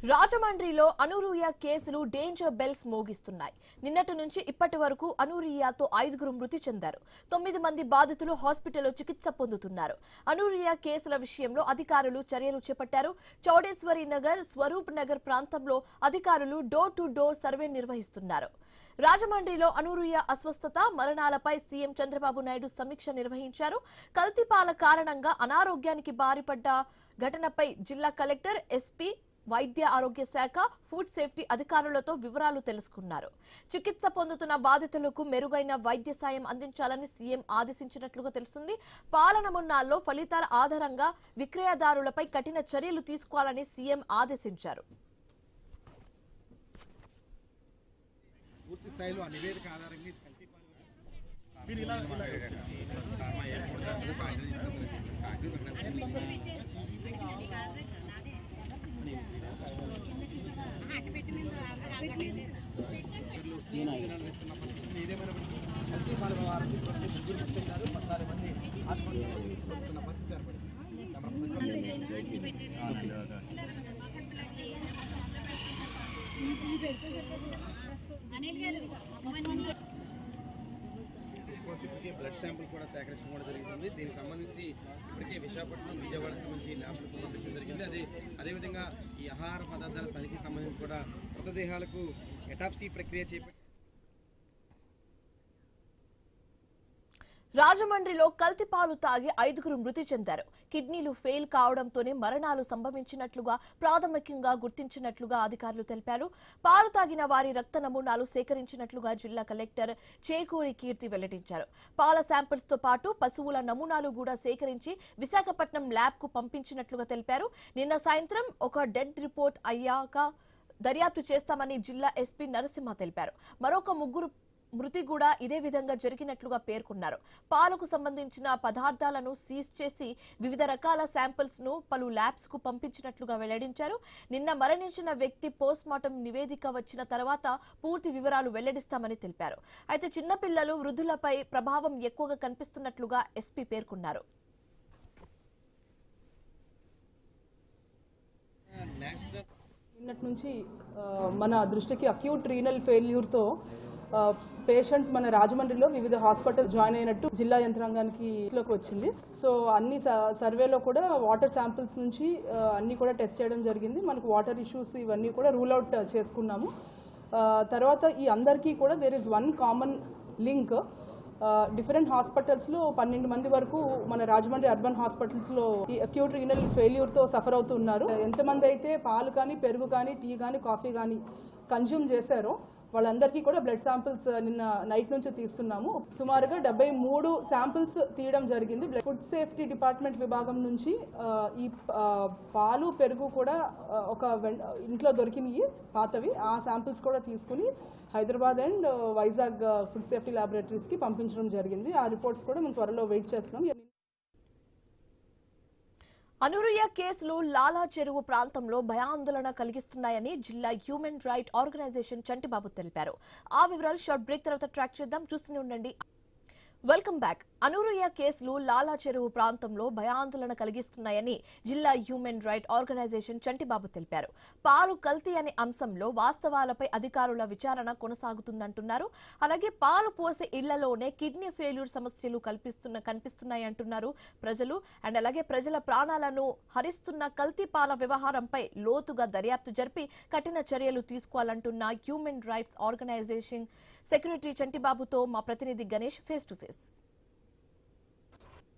రాజమండ్రిలో అనూరియా కేసులు danger bells మోగిస్తున్నాయి. నిన్నటి నుంచి ఇప్పటి వరకు అనూరియాతో 5 మృతి చెందారు. 9 మంది బాధితులు హాస్పిటల్లో చికిత్స పొందుతున్నారు. అనూరియా కేసుల విషయంలో అధికారులు చర్యలు చేపట్టారు. చౌడేశ్వరి నగర్, స్వరూప్ నగర్ ప్రాంతంలో అధికారులు డోర్ టు డోర్ సర్వే నిర్వహిస్తున్నారు. రాజమండ్రిలో అనూరియా అస్వస్థత మరణాలపై సీఎం చంద్రబాబు నాయుడు సమీక్ష నిర్వహించారు. కల్తీపాల కారణంగా అనారోగ్యానికి బారిపడ్డ ఘటనపై జిల్లా కలెక్టర్, ఎస్పీ, వైద్య ఆరోగ్య శాఖ, ఫుడ్ సేఫ్టీ అధికారులతో వివరాలు తెలుసుకున్నారు. చికిత్స పొందుతున్న బాధితులకు మెరుగైన వైద్య సాయం అందించాలని సీఎం ఆదేశించినట్లుగా తెలుస్తుంది. పాల నమూనాల్లో ఫలితాల ఆధారంగా విక్రయదారులపై కఠిన చర్యలు తీసుకోవాలని సీఎం ఆదేశించారు. బ్లడ్ శాంపుల్ కూడా సేకరించడం కూడా జరిగింది. దీనికి సంబంధించి ఇప్పటికే విశాఖపట్నం, విజయవాడ సంబంధించి ల్యాబ్లకు పంపించడం జరిగింది. అదేవిధంగా ఈ ఆహార పదార్థాల తనిఖీకి సంబంధించి కూడా మృతదేహాలకు ఎటాప్సీ ప్రక్రియ చేపట్టి రాజమండ్రిలో కల్తీపాలు తాగి 5 మృతి చెందారు. కిడ్నీలు ఫెయిల్ కావడంతోనే మరణాలు సంభవించినట్లుగా ప్రాథమికంగా గుర్తించినట్లుగా అధికారులు తెలిపారు. పాలు తాగిన వారి రక్త నమూనాలు సేకరించినట్లుగా జిల్లా కలెక్టర్ చేకూరి కీర్తి వెల్లడించారు. పాల శాంపిల్స్ తో పాటు పశువుల నమూనాలు కూడా సేకరించి విశాఖపట్నం ల్యాబ్ కు పంపించినట్లుగా తెలిపారు. నిన్న సాయంత్రం ఒక డెత్ రిపోర్ట్ అయ్యాక దర్యాప్తు చేస్తామని జిల్లా ఎస్పీ నరసింహ తెలిపారు. మరొక 3 మృతి కూడా ఇదే విధంగా జరిగినట్లుగా పేర్కొన్నారు. పాలకు సంబంధించిన పదార్థాలను సీజ్ చేసి వివిధ రకాల శాంపిల్స్ ను పలు ల్యాబ్స్ కు పంపించినట్లుగా వెల్లడించారు. నిన్న మరణించిన వ్యక్తి పోస్ట్మార్టం నివేదిక వచ్చిన తర్వాత పూర్తి వివరాలు వెల్లడిస్తామని తెలిపారు. అయితే చిన్నపిల్లలు, వృద్ధులపై ప్రభావం ఎక్కువగా కనిపిస్తున్నట్లుగా ఎస్పీ పేర్కొన్నారు. నిన్నటి నుంచి మన దృష్టికి అక్యూట్ రీనల్ ఫెయిల్యూర్తో పేషెంట్స్ మన రాజమండ్రిలో వివిధ హాస్పిటల్ జాయిన్ అయినట్టు జిల్లా యంత్రాంగానికి వచ్చింది. సో అన్ని సర్వేలో కూడా వాటర్ శాంపిల్స్ నుంచి అన్ని కూడా టెస్ట్ చేయడం జరిగింది. మనకు వాటర్ ఇష్యూస్ ఇవన్నీ కూడా రూల్ అవుట్ చేసుకున్నాము. తర్వాత ఈ అందరికీ కూడా there is one common link. Different హాస్పిటల్స్లో 12 మంది వరకు మన రాజమండ్రి అర్బన్ హాస్పిటల్స్లో ఈ అక్యూట్ రీనల్ ఫెయిల్యూర్తో సఫర్ అవుతున్నారు. ఎంతమంది అయితే పాలు కానీ, పెరుగు కానీ, టీ కానీ, కాఫీ కానీ కన్జ్యూమ్ చేశారో వాళ్ళందరికీ కూడా బ్లడ్ శాంపిల్స్ నిన్న నైట్ నుంచి తీస్తున్నాము. సుమారుగా 73 శాంపిల్స్ తీయడం జరిగింది. ఫుడ్ సేఫ్టీ డిపార్ట్మెంట్ విభాగం నుంచి ఈ పాలు, పెరుగు కూడా ఒక ఇంట్లో దొరికినవి పాతవి, ఆ శాంపిల్స్ కూడా తీసుకుని Hyderabad and Vizag food safety ల్యాబొరేటరీస్కి పంపించడం జరిగింది. ఆ రిపోర్ట్స్ కూడా మేము త్వరలో వెయిట్ చేస్తున్నాం. అనూరియా కేసులు లాలా చెరువు ప్రాంతంలో భయాందోళన కలిగిస్తున్నాయని జిల్లా హ్యూమన్ రైట్ ఆర్గనైజేషన్ చంటిబాబు తెలిపారు. ఆ వివరాలు షార్ట్ బ్రేక్ తర్వాత ట్రాక్ చేద్దాం. చూస్తూనే ఉండండి. Welcome back. అనూరియా కేసులు లాలా చెరువు ప్రాంతంలో భయాందోళన కలిగిస్తున్నాయని జిల్లా హ్యూమన్ రైట్ ఆర్గనైజేషన్ చంటిబాబు తెలిపారు. పాలు కల్తీ అనే అంశంలో వాస్తవాలపై అధికారుల విచారణ కొనసాగుతుందంటున్నారు. అలాగే పాలు పోసే ఇళ్లలోనే కిడ్నీ ఫెయిల్యూర్ సమస్యలు కనిపిస్తున్నాయంటున్నారు ప్రజలు. అండ్ అలాగే ప్రజల ప్రాణాలను హరిస్తున్న కల్తీ పాల వ్యవహారంపై లోతుగా దర్యాప్తు జరిపి కఠిన చర్యలు తీసుకోవాలంటున్న హ్యూమన్ రైట్స్ ఆర్గనైజేషన్ సెక్రటరీ చంటిబాబుతో మా ప్రతినిధి గణేష్ ఫేస్ టు ఫేస్.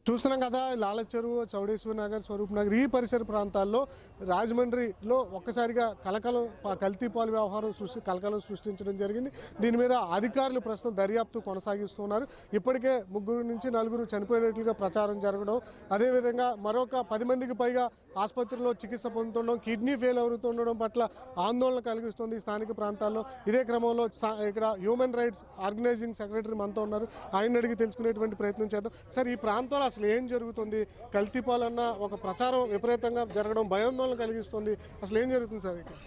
చూస్తున్నాం కదా, లాలా చెరువు, చౌడేశ్వరి నగర్, స్వరూప్ నగర్ ఈ పరిసర ప్రాంతాల్లో రాజమండ్రిలో ఒక్కసారిగా కల్తీ పాలు వ్యవహారం కలకలం సృష్టించడం జరిగింది. దీని మీద అధికారులు ప్రస్తుతం దర్యాప్తు కొనసాగిస్తున్నారు. ఇప్పటికే 3 నుంచి 4 చనిపోయినట్లుగా ప్రచారం జరగడం, అదేవిధంగా మరొక 10 మందికి పైగా ఆసుపత్రిలో చికిత్స పొందుతుండడం, కిడ్నీ ఫెయిల్ అవుతుండడం పట్ల ఆందోళన కలిగిస్తుంది స్థానిక ప్రాంతాల్లో. ఇదే క్రమంలో ఇక్కడ హ్యూమన్ రైట్స్ ఆర్గనైజింగ్ సెక్రటరీ మనతో ఉన్నారు. ఆయన అడిగి తెలుసుకునేటువంటి ప్రయత్నం చేద్దాం. సార్, ఈ ప్రాంతంలో అసలు ఏం జరుగుతుంది? కల్తీ పాలన్న ఒక ప్రచారం విపరీతంగా జరగడం భయాందోళన కలిగిస్తుంది. అసలు ఏం జరుగుతుంది సార్ ఇక్కడ?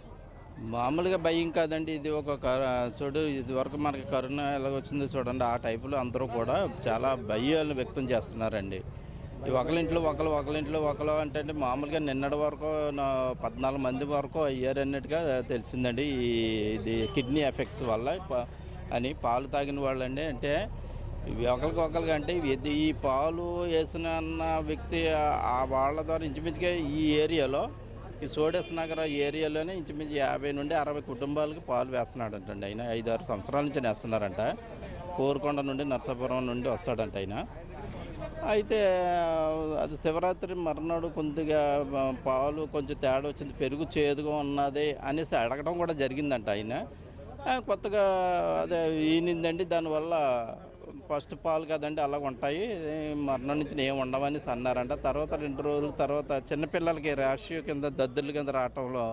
మామూలుగా భయం కాదండి, ఇది ఒక చూడు, ఇది వరకు మనకి కరోనా ఎలా వచ్చిందో చూడండి, ఆ టైపులో అందరూ కూడా చాలా భయాలు వ్యక్తం చేస్తున్నారండి. ఈ ఒకరింట్లో ఒకరింట్లో అంటే మామూలుగా నిన్నటి వరకు 14 మంది వరకు అయ్యారు అన్నట్టుగా తెలిసిందండి. ఇది కిడ్నీ ఎఫెక్ట్స్ వల్ల అని పాలు తాగిన వాళ్ళండి. అంటే ఒకరికి అంటే ఈ పాలు వేసిన అన్న వ్యక్తి వాళ్ళ ద్వారా ఇంచుమించుగా ఈ ఏరియాలో ఈ సోడేస్ నగర్ ఏరియాలోనే ఇంచుమించు 50 నుండి 60 కుటుంబాలకు పాలు వేస్తున్నాడంటండి. ఆయన 5-6 సంవత్సరాల నుంచి వేస్తున్నారంట. కోరుకొండ నుండి నరసాపురం నుండి వస్తాడంట ఆయన. అయితే అది శివరాత్రి మర్నాడు కొద్దిగా పాలు కొంచెం తేడా వచ్చింది, పెరుగు చేదుగా ఉన్నది అనేసి అడగడం కూడా జరిగిందంట ఆయన. కొత్తగా అదే ఈనిందండి. దానివల్ల ఫస్ట్ పాలు కదండి అలాగ ఉంటాయి, మరణం నుంచి ఏమి ఉండవనేసి అన్నారంట. తర్వాత 2 రోజుల తర్వాత చిన్నపిల్లలకి ర్యాష్ కింద దద్దుల కింద రావటంలో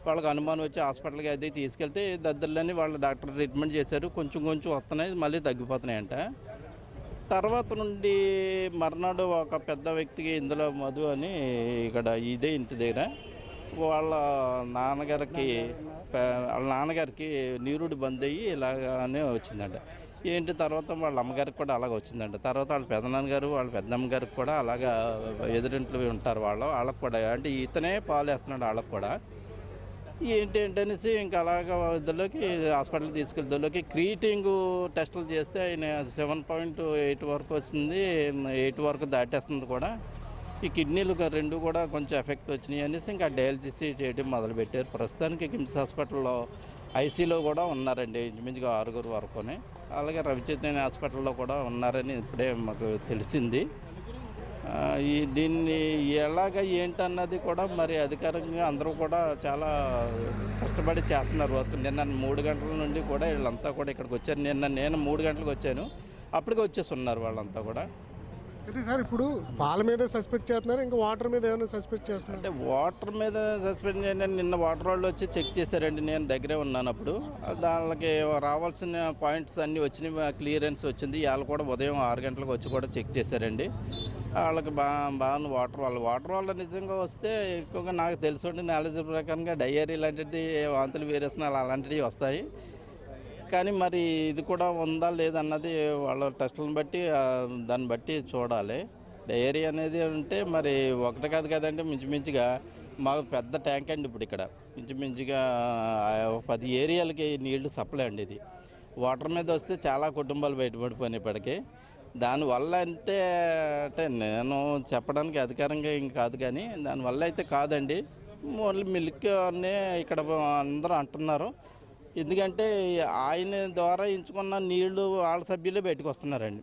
వాళ్ళకి అనుమానం వచ్చి హాస్పిటల్కి అది తీసుకెళ్తే దద్దులని వాళ్ళు డాక్టర్ ట్రీట్మెంట్ చేశారు. కొంచెం వస్తున్నాయి, మళ్ళీ తగ్గిపోతున్నాయంట. తర్వాత నుండి మర్నాడు ఒక పెద్ద వ్యక్తికి ఇందులో మధు అని ఇక్కడ ఇదే ఇంటి దగ్గర వాళ్ళ నాన్నగారికి నీరుడు బంద్ అయ్యి ఇలాగానే వచ్చిందంట. ఏంటి తర్వాత వాళ్ళ అమ్మగారికి కూడా అలాగ వచ్చిందంట. తర్వాత వాళ్ళ పెదనాన్నగారు వాళ్ళ పెద్దమ్మగారికి కూడా అలాగా ఎదురింట్లు ఉంటారు వాళ్ళకు కూడా, అంటే ఇతనే పాలు వేస్తున్నాడు వాళ్ళకు కూడా. ఏంటనేసి ఇంకా అలాగా ఇద్దరిలోకి హాస్పిటల్కి తీసుకెళ్తే క్రియేటింగ్ టెస్టులు చేస్తే ఆయన 7.8 వరకు వచ్చింది, 8 వరకు దాటేస్తుంది కూడా. ఈ కిడ్నీలు 2 కూడా కొంచెం ఎఫెక్ట్ వచ్చినాయి అనేసి ఇంకా డయాలసిస్ చేయడం మొదలుపెట్టారు. ప్రస్తుతానికి కిమ్స్ హాస్పిటల్లో ఐసీలో కూడా ఉన్నారండి, ఇంచుమించుగా 6 వరకునే. అలాగే రవిచైతన్య హాస్పిటల్లో కూడా ఉన్నారని ఇప్పుడే మాకు తెలిసింది. దీన్ని ఎలాగ ఏంటన్నది కూడా మరి అధికారికంగా అందరూ కూడా చాలా కష్టపడి చేస్తున్నారు వర్క్. నిన్న 3 గంటల నుండి కూడా వీళ్ళంతా కూడా ఇక్కడికి వచ్చారు. నేను 3 గంటలకు వచ్చాను, అప్పటికే వచ్చేసి ఉన్నారు వాళ్ళంతా కూడా. అయితే సార్ ఇప్పుడు పాల మీద సస్పెక్ట్ చేస్తున్నారు, ఇంకా వాటర్ మీద ఏమైనా సస్పెక్ట్ చేస్తున్నారు? అంటే వాటర్ మీద సస్పెండ్ చేయండి. నిన్న వాటర్ వాళ్ళు వచ్చి చెక్ చేశారండి, నేను దగ్గరే ఉన్నాను అప్పుడు. దానికి రావాల్సిన పాయింట్స్ అన్నీ వచ్చినాయి, క్లియరెన్స్ వచ్చింది. వాళ్ళు కూడా ఉదయం 6 గంటలకు వచ్చి కూడా చెక్ చేశారండి. వాళ్ళకి బాగా వాటర్ వాళ్ళ నిజంగా వస్తే ఎక్కువగా నాకు తెలుసు నాలెడ్జ్ ప్రకారంగా డయేరియా లాంటిది, వాంతులు వేరేసినాలు అలాంటివి వస్తాయి. కానీ మరి ఇది కూడా ఉందా లేదన్నది వాళ్ళ టెస్టులను బట్టి దాన్ని బట్టి చూడాలి. డయేరియా అనేది అంటే మరి ఒకటి కాదు కదండి, మించుమించుగా మాకు పెద్ద ట్యాంక్ అండి ఇప్పుడు ఇక్కడ. మించుమించుగా 10 ఏరియాలకి నీళ్లు సప్లై అండి. ఇది వాటర్ మీద వస్తే చాలా కుటుంబాలు బయటపడిపోయినప్పటికీ దానివల్ల అంటే నేను చెప్పడానికి అధికారంగా ఏం కాదు, కానీ దానివల్ల అయితే కాదండి. ఓన్లీ మిల్క్ అనే ఇక్కడ అందరూ అంటున్నారు. ఎందుకంటే ఆయన ద్వారా ఎంచుకున్న నీళ్లు వాళ్ళ సభ్యులే బయటకు వస్తున్నారండి.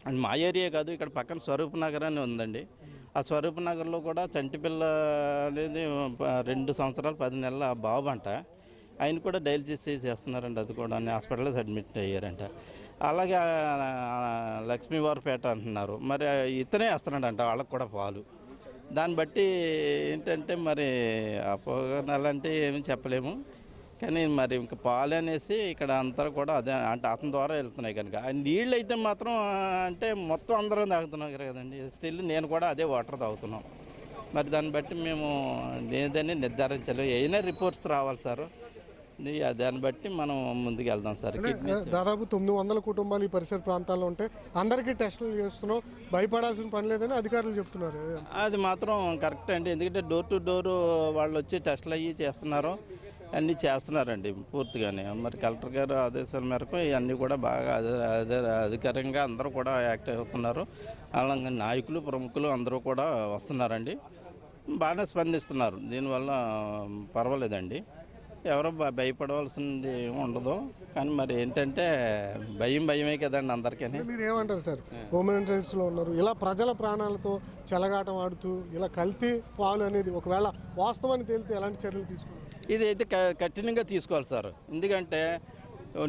అండ్ మా ఏరియా కాదు, ఇక్కడ పక్కన స్వరూప్ నగర్ అని ఉందండి. ఆ స్వరూప్ నగర్లో కూడా చంటిపిల్ల అనేది 2 సంవత్సరాలు 10 నెలల బాబు అంట. ఆయన కూడా డయాలసిస్ చేస్తున్నారంట, అది కూడా హాస్పిటల్లో అడ్మిట్ అయ్యారంట. అలాగే లక్ష్మీవారిపేట అంటున్నారు, మరి ఇతనే వేస్తున్నాడంట వాళ్ళకు కూడా పాలు. దాన్ని బట్టి ఏంటంటే మరి అపోగనాలంటే ఏమీ చెప్పలేము, కానీ మరి ఇంకా పాలు అనేసి ఇక్కడ అంతా కూడా అదే అంటే అతని ద్వారా వెళ్తున్నాయి కనుక. నీళ్ళు అయితే మాత్రం అంటే మొత్తం అందరం తాగుతున్నాం కదండి. స్టిల్ నేను కూడా అదే వాటర్ తాగుతున్నాం. మరి దాన్ని బట్టి మేము లేదని నిర్ధారించలేము. అయినా రిపోర్ట్స్ రావాలి సార్, దాన్ని బట్టి మనం ముందుకు వెళ్దాం సార్. దాదాపు 900 కుటుంబాలు ఈ పరిసర ప్రాంతాల్లో ఉంటే అందరికీ టెస్టులు చేస్తున్నాం, భయపడాల్సిన పని లేదని అధికారులు చెప్తున్నారు. అది మాత్రం కరెక్ట్ అండి, ఎందుకంటే డోర్ టు డోర్ వాళ్ళు వచ్చి టెస్టులు అయ్యి చేస్తున్నారు, అన్నీ చేస్తున్నారండి పూర్తిగానే. మరి కలెక్టర్ గారు ఆదేశాల మేరకు ఇవన్నీ కూడా బాగా అధికారికంగా అందరూ కూడా యాక్టివ్ అవుతున్నారు. అలాగే నాయకులు ప్రముఖులు అందరూ కూడా వస్తున్నారండి, బాగానే స్పందిస్తున్నారు. దీనివల్ల పర్వాలేదండి, ఎవరో భయపడవలసింది ఏమి ఉండదు. కానీ మరి ఏంటంటే భయమే కదండి అందరికీ. మీరు ఏమంటారు సార్, హ్యూమన్ రైట్స్లో ఉన్నారు, ఇలా ప్రజల ప్రాణాలతో చెలగాటం ఆడుతూ ఇలా కల్తీ పాలు అనేది ఒకవేళ వాస్తవాన్ని తేలితే ఎలాంటి చర్యలు తీసుకుంటారు? ఇది అయితే కఠినంగా తీసుకోవాలి సార్. ఎందుకంటే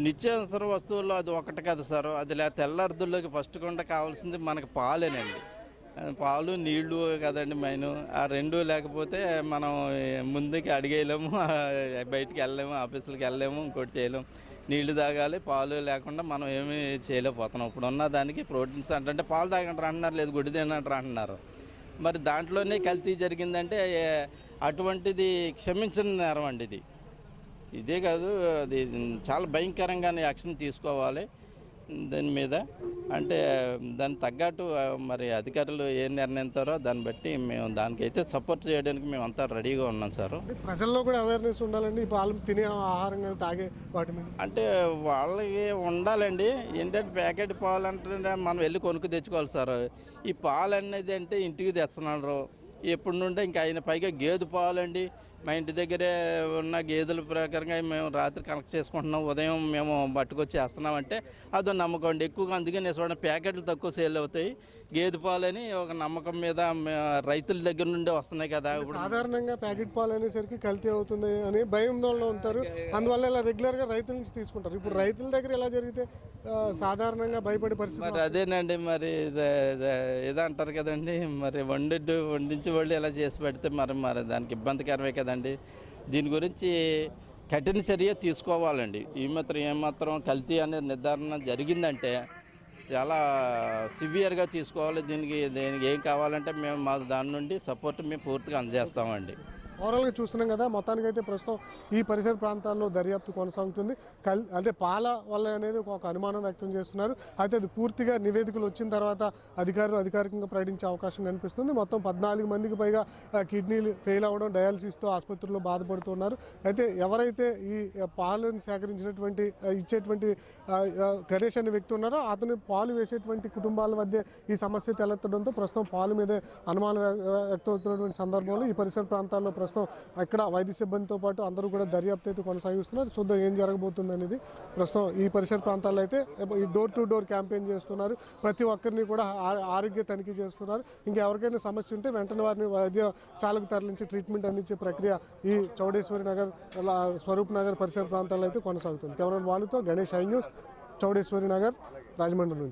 నిత్యావసర వస్తువుల్లో అది ఒకటి కదా సార్, అది తెల్లార్దుల్లోకి ఫస్ట్ కొండ కావాల్సింది మనకు పాలేనండి. పాలు నీళ్లు కదండి మెయిన్. ఆ 2 లేకపోతే మనం ముందుకి అడిగేయలేము, బయటికి వెళ్ళలేము, ఆఫీసులకు వెళ్ళలేము, ఇంకోటి చేయలేము. నీళ్లు తాగాలి, పాలు లేకుండా మనం ఏమీ చేయలేకపోతున్నాం. ఇప్పుడు ఉన్న దానికి ప్రోటీన్స్ అంటే పాలు తాగంటారు అంటున్నారు, లేదు గుడ్డి తినంటారు అంటున్నారు. మరి దాంట్లోనే కల్తీ జరిగిందంటే అటువంటిది క్షమించని నేరం అండి. ఇదే కాదు, అది చాలా భయంకరంగానే యాక్షన్ తీసుకోవాలి. దీని మీద అంటే దాన్ని తగ్గట్టు మరి అధికారులు ఏం నిర్ణయిస్తారో దాన్ని బట్టి మేము దానికైతే సపోర్ట్ చేయడానికి మేమంతా రెడీగా ఉన్నాం సార్. ప్రజల్లో కూడా అవేర్నెస్ ఉండాలండి ఈ పాలు తినే ఆహారం కానీ తాగే వాటి మీద. అంటే వాళ్ళకి ఉండాలండి. ఏంటంటే ప్యాకెట్ పాలు అంటే మనం వెళ్ళి కొనుక్కు తెచ్చుకోవాలి సార్. ఈ పాలు అనేది అంటే ఇంటికి తెస్తున్నారు ఎప్పటి నుండి. ఇంకా ఆయన పైగా గేదె పాలు అండి, మా ఇంటి దగ్గరే ఉన్న గేదెల ప్రకారంగా మేము రాత్రి కనెక్ట్ చేసుకుంటున్నాం, ఉదయం మేము పట్టుకొచ్చి వేస్తున్నామంటే అదో నమ్మకం అండి ఎక్కువగా. అందుకని చూడండి ప్యాకెట్లు తక్కువ సేల్ అవుతాయి. గేదె పాలు అని ఒక నమ్మకం మీద రైతుల దగ్గర నుండి వస్తున్నాయి కదా. ఇప్పుడు సాధారణంగా ప్యాకెట్ పాలు అనేసరికి కల్తీ అవుతుంది అని భయంలో ఉంటారు, అందువల్ల ఇలా రెగ్యులర్గా రైతుల నుంచి తీసుకుంటారు. ఇప్పుడు రైతుల దగ్గర ఎలా జరిగితే సాధారణంగా భయపడే పరిస్థితి. మరి అదేనండి, మరి ఏదో అంటారు కదండి, మరి వండించి వాళ్ళు ఇలా చేసి పెడితే మరి దానికి ఇబ్బందికరమే కదండి. దీని గురించి కఠిన చర్య తీసుకోవాలండి. ఏమాత్రం కల్తీ అనేది నిర్ధారణ జరిగిందంటే చాలా సివియర్గా తీసుకోవాలి. దీనికి ఏం కావాలంటే మేము మా దాని నుండి సపోర్ట్ మేము పూర్తిగా అందజేస్తామండి. ఓవరాల్గా చూస్తున్నాం కదా, మొత్తానికైతే ప్రస్తుతం ఈ పరిసర ప్రాంతాల్లో దర్యాప్తు కొనసాగుతుంది. అంటే పాల వల్ల అనేది ఒక అనుమానం వ్యక్తం చేస్తున్నారు. అయితే అది పూర్తిగా నివేదికలు వచ్చిన తర్వాత అధికారులు అధికారికంగా ప్రకటించే అవకాశం కనిపిస్తుంది. మొత్తం 14 మందికి పైగా కిడ్నీలు ఫెయిల్ అవ్వడం, డయాలసిస్తో ఆసుపత్రుల్లో బాధపడుతున్నారు. అయితే ఎవరైతే ఈ పాలను సేకరించినటువంటి ఇచ్చేటువంటి గణేష్ అనే వ్యక్తి ఉన్నారో అతను పాలు వేసేటువంటి కుటుంబాల మధ్య ఈ సమస్య తలెత్తడంతో ప్రస్తుతం పాలు మీద అనుమానం వ్యక్తం అవుతున్నటువంటి సందర్భంలో ఈ పరిసర ప్రాంతాల్లో ప్రస్తుతం అక్కడ వైద్య సిబ్బందితో పాటు అందరూ కూడా దర్యాప్తు అయితే కొనసాగిస్తున్నారు. చూద్దాం ఏం జరగబోతుంది అనేది. ప్రస్తుతం ఈ పరిసర ప్రాంతాల్లో అయితే ఈ డోర్ టు డోర్ క్యాంపెయిన్ చేస్తున్నారు. ప్రతి ఒక్కరిని కూడా ఆరోగ్య తనిఖీ చేస్తున్నారు. ఇంకెవరికైనా సమస్య ఉంటే వెంటనే వారిని వైద్యశాలకు తరలించి ట్రీట్మెంట్ అందించే ప్రక్రియ ఈ చౌడేశ్వరి నగర్, స్వరూప్ నగర్ పరిసర ప్రాంతాల్లో అయితే కొనసాగుతుంది. కెమెరా వాళ్ళతో గణేష్, ఐ న్యూస్, చౌడేశ్వరి నగర్, రాజమండ్రి నుంచి.